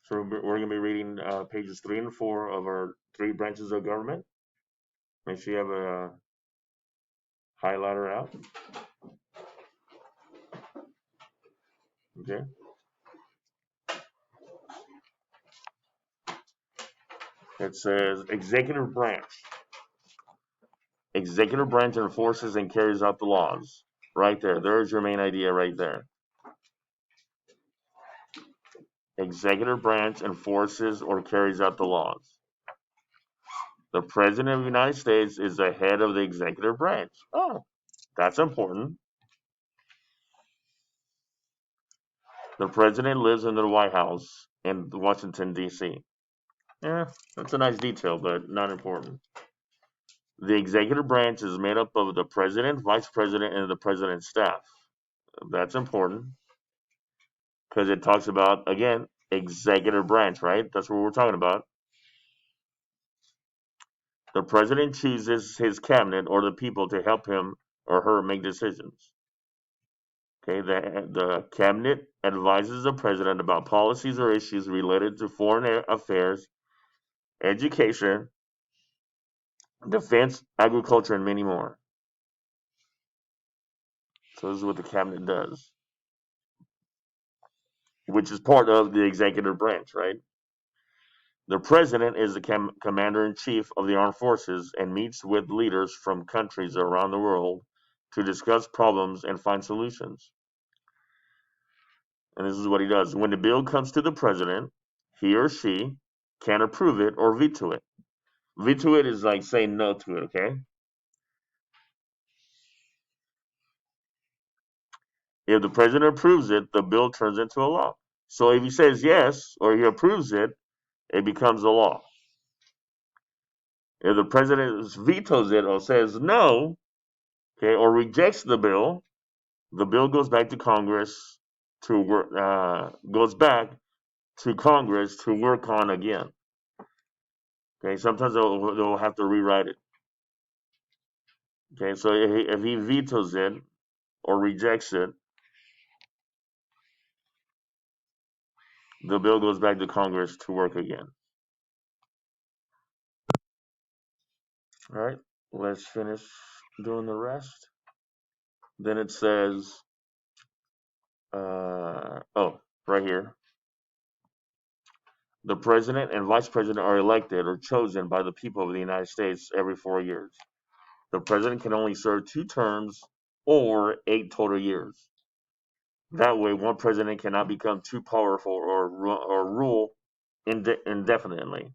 So we're going to be reading pages 3 and 4 of our 3 branches of government. Make sure you have a highlighter out. Okay. It says executive branch. Executive branch enforces and carries out the laws. Right there. There's your main idea right there. Executive branch enforces or carries out the laws. The President of the United States is the head of the executive branch. Oh, that's important. The President lives in the White House in Washington, D.C. Yeah, that's a nice detail, but not important. The executive branch is made up of the President, Vice President, and the President's staff. That's important because it talks about, again, executive branch, right? That's what we're talking about. The President chooses his cabinet or the people to help him or her make decisions. Okay, the cabinet advises the president about policies or issues related to foreign affairs, education, defense, agriculture, and many more. So this is what the cabinet does, which is part of the executive branch, right? The president is the commander-in-chief of the armed forces and meets with leaders from countries around the world to discuss problems and find solutions. And this is what he does. When the bill comes to the president, he or she can approve it or veto it. Veto it is like saying no to it, okay? If the president approves it, the bill turns into a law. So if he says yes or he approves it, it becomes a law. If the president vetoes it or says no, okay, or rejects the bill goes back to Congress to work. Goes back to Congress to work on again. Okay, sometimes they'll have to rewrite it. Okay, so if he vetoes it or rejects it, the bill goes back to Congress to work again. All right, let's finish doing the rest. Then it says, right here. The president and vice president are elected or chosen by the people of the United States every 4 years. The president can only serve 2 terms or 8 total years. That way, one president cannot become too powerful or rule indefinitely.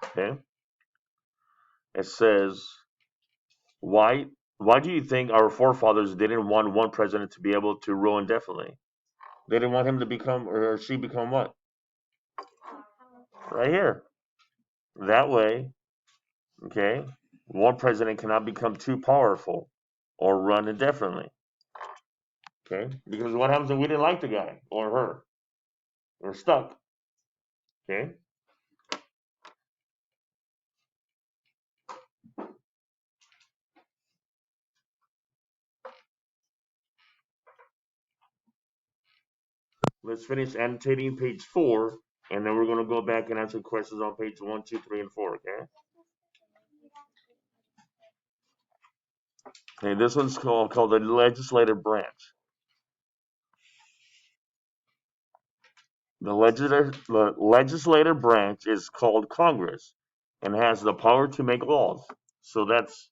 Okay. It says, why do you think our forefathers didn't want one president to be able to rule indefinitely? They didn't want him to become or she become what? Right here. That way, okay, one president cannot become too powerful or run indefinitely. Okay? Because what happens if we didn't like the guy or her? We're stuck. Okay? Let's finish annotating page 4, and then we're going to go back and answer questions on page 1, 2, 3, and 4, okay? Okay, this one's called the legislative branch. The legislative branch is called Congress and has the power to make laws. So that's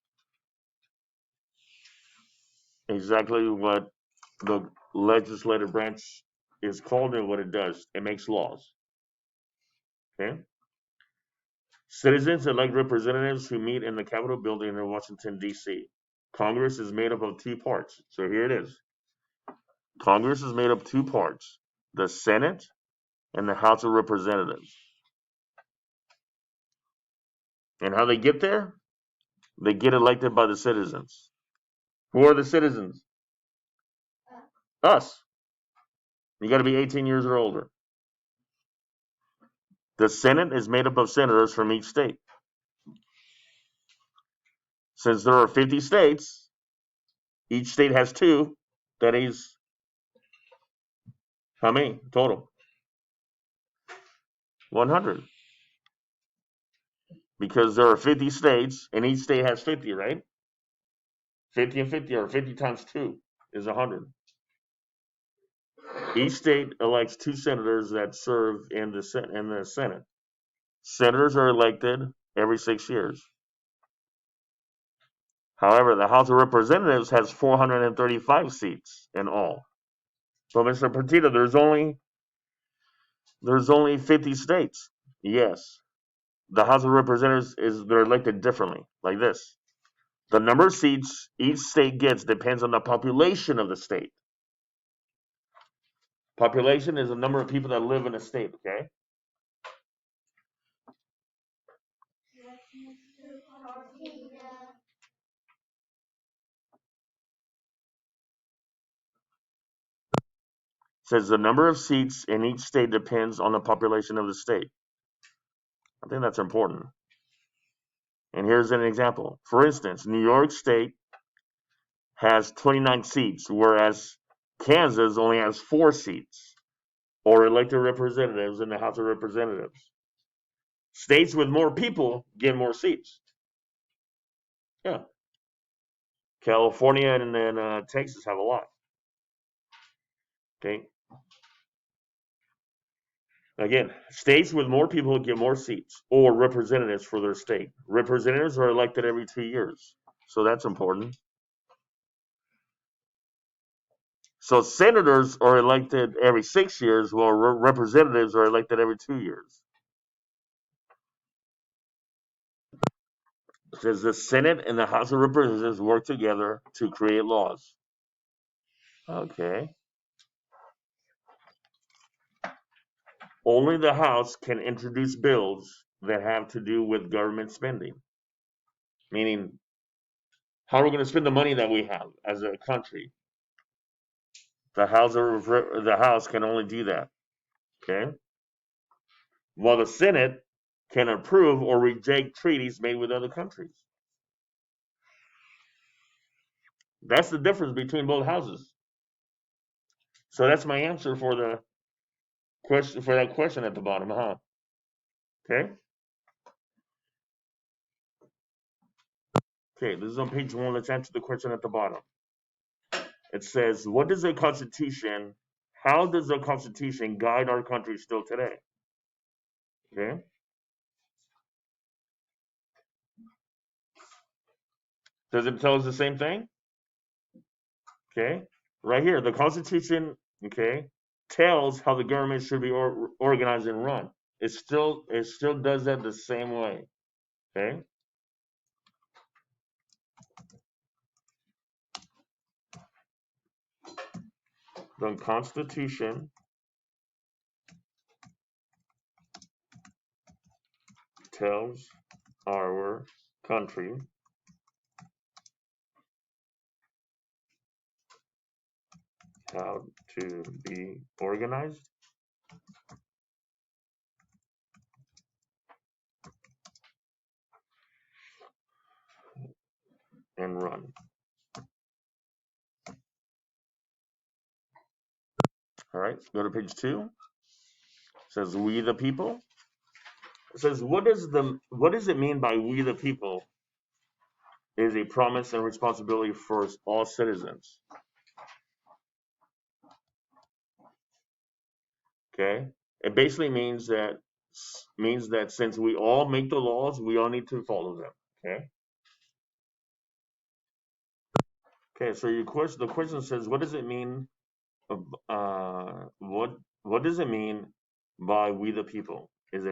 exactly what the legislative branch is called and what it does. It makes laws. Okay? Citizens elect representatives who meet in the Capitol building in Washington, D.C. Congress is made up of 2 parts. So here it is. Congress is made up of 2 parts, the Senate and the House of Representatives. And how they get there? They get elected by the citizens. Who are the citizens? Us. You got to be 18 years or older. The Senate is made up of senators from each state. Since there are 50 states, each state has 2. That is how many total? 100. Because there are 50 states, and each state has 50, right? 50 and 50 or 50 times 2 is 100. Each state elects 2 senators that serve in the Senate. Senators are elected every 6 years. However, the House of Representatives has 435 seats in all. So, Mr. Petito, there's only 50 states. Yes, the House of Representatives they're elected differently, like this. The number of seats each state gets depends on the population of the state. Population is the number of people that live in a state. Okay. Says the number of seats in each state depends on the population of the state. I think that's important. And here's an example. For instance, New York State has 29 seats, whereas Kansas only has 4 seats, or elected representatives in the House of Representatives. States with more people get more seats. Yeah. California and then Texas have a lot. Okay. Again, states with more people get more seats or representatives for their state. Representatives are elected every 2 years. So that's important. So senators are elected every 6 years, while representatives are elected every 2 years. It says the Senate and the House of Representatives work together to create laws. Okay. Only the House can introduce bills that have to do with government spending. Meaning, how are we going to spend the money that we have as a country? The House can only do that. Okay. While the Senate can approve or reject treaties made with other countries. That's the difference between both houses. So that's my answer for the question for that question at the bottom, huh? Okay. Okay, this is on page 1. Let's answer the question at the bottom. It says, how does the Constitution guide our country still today? Okay. Does it tell us the same thing? Okay. Right here, the Constitution, okay, tells how the government should be organized and run. It still does that the same way. Okay. The Constitution tells our country how to be organized and run. All right, go to page 2. It says we the people. It says what does it mean by we the people is a promise and responsibility for all citizens. Okay? It basically means that since we all make the laws, we all need to follow them. Okay? Okay, so the question says what does it mean what does it mean by we the people? Is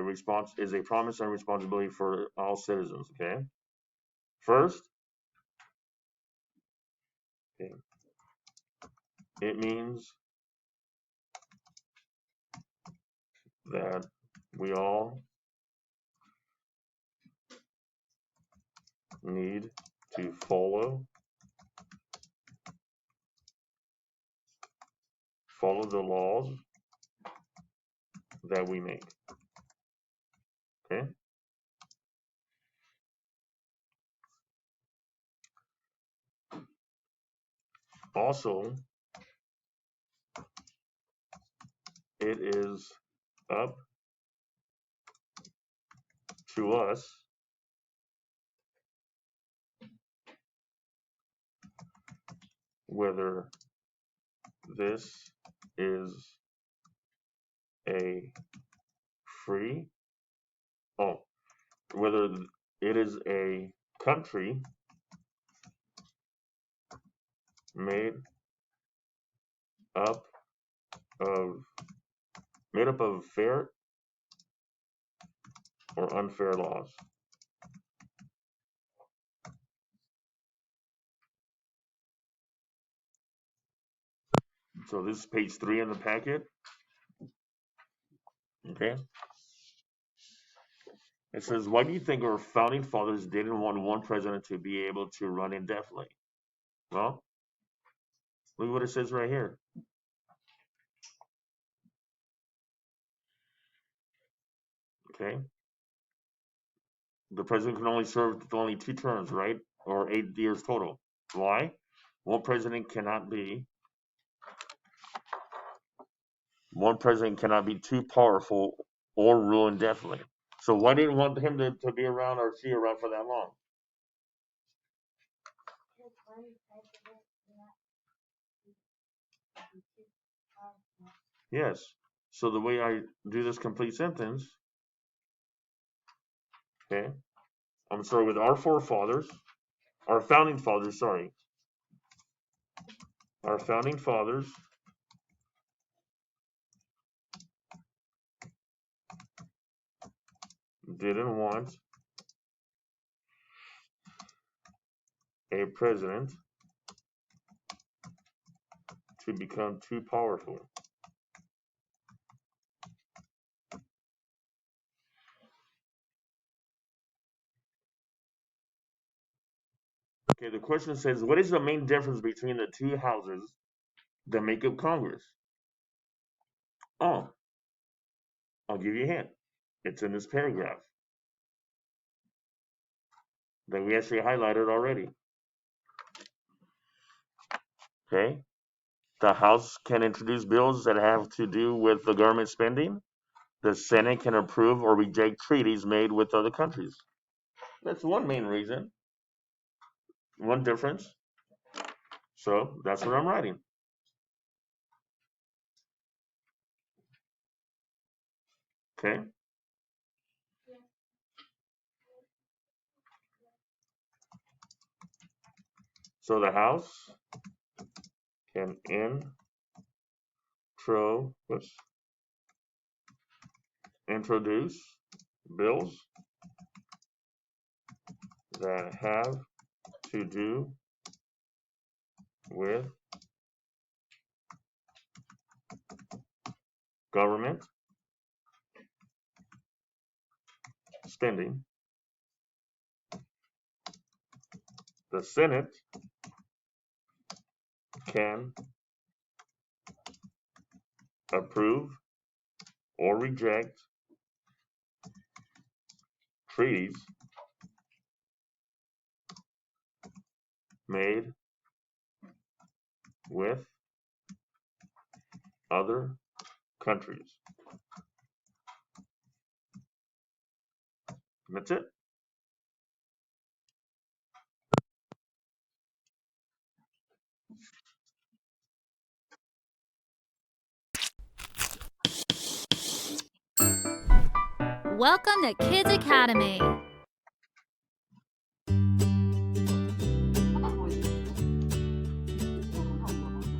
a promise and responsibility for all citizens, okay? First, okay, it means that we all need to follow the laws that we make. Okay? Also, it is up to us whether this is a free, whether it is a country made up of fair or unfair laws. So this is page 3 in the packet. Okay. It says, why do you think our founding fathers didn't want one president to be able to run indefinitely? Well, look what it says right here. Okay. The president can only serve only 2 terms, right? Or 8 years total. Why? One president cannot be too powerful or rule indefinitely. So why didn't you want him to be around or she around for that long? Yes. So the way I do this complete sentence, okay, I'm sorry, with our forefathers, our founding fathers, our founding fathers didn't want a president to become too powerful. Okay, the question says, what is the main difference between the 2 houses that make up Congress? Oh, I'll give you a hint. It's in this paragraph that we actually highlighted already. Okay, the House can introduce bills that have to do with the government spending. The Senate can approve or reject treaties made with other countries. That's one main reason. One difference. So that's what I'm writing. Okay. So the House can introduce bills that have to do with government spending. The Senate can approve or reject treaties made with other countries. That's it. Welcome to Kids Academy.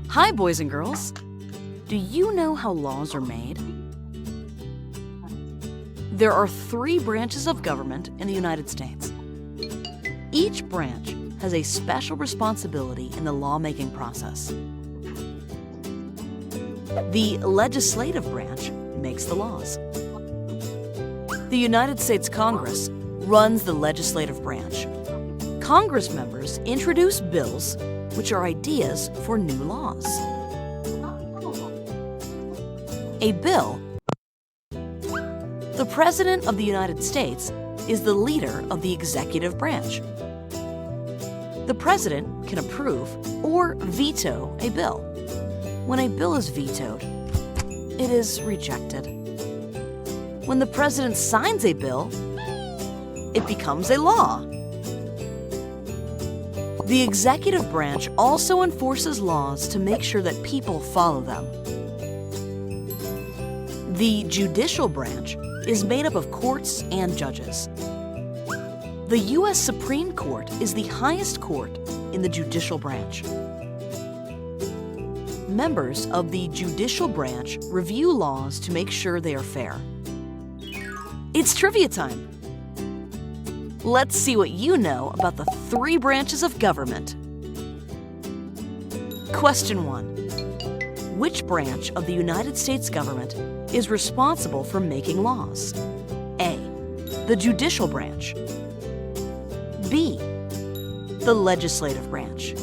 Hi, boys and girls. Do you know how laws are made? There are 3 branches of government in the United States. Each branch has a special responsibility in the lawmaking process. The legislative branch makes the laws. The United States Congress runs the legislative branch. Congress members introduce bills, which are ideas for new laws. A bill. The President of the United States is the leader of the executive branch. The President can approve or veto a bill. When a bill is vetoed, it is rejected. When the President signs a bill, it becomes a law. The executive branch also enforces laws to make sure that people follow them. The judicial branch is made up of courts and judges. The U.S. Supreme Court is the highest court in the judicial branch. Members of the judicial branch review laws to make sure they are fair. It's trivia time! Let's see what you know about the 3 branches of government. Question 1. Which branch of the United States government is responsible for making laws? A. The judicial branch. B. The legislative branch.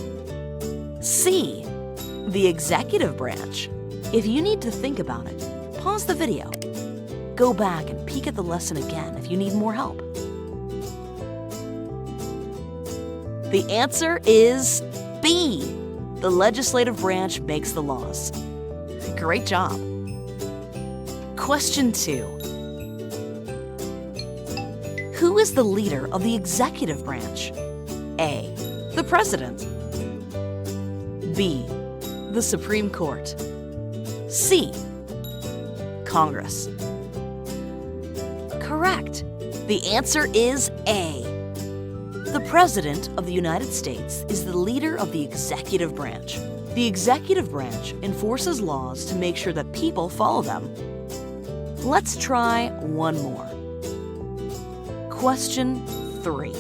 C. The executive branch. If you need to think about it, pause the video. Go back and peek at the lesson again if you need more help. The answer is B. The legislative branch makes the laws. Great job. Question 2. Who is the leader of the executive branch? A. The President. B. The Supreme Court. C. Congress. Correct. The answer is A. The President of the United States is the leader of the executive branch. The executive branch enforces laws to make sure that people follow them. Let's try one more. Question 3.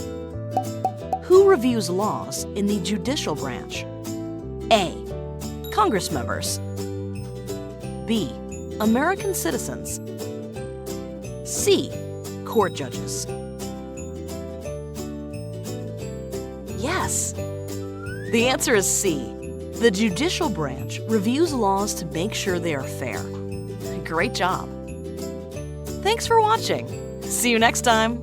Who reviews laws in the judicial branch? A. Congress members. B. American citizens. C. Court judges. Yes! The answer is C. The judicial branch reviews laws to make sure they are fair. Great job! Thanks for watching. See you next time.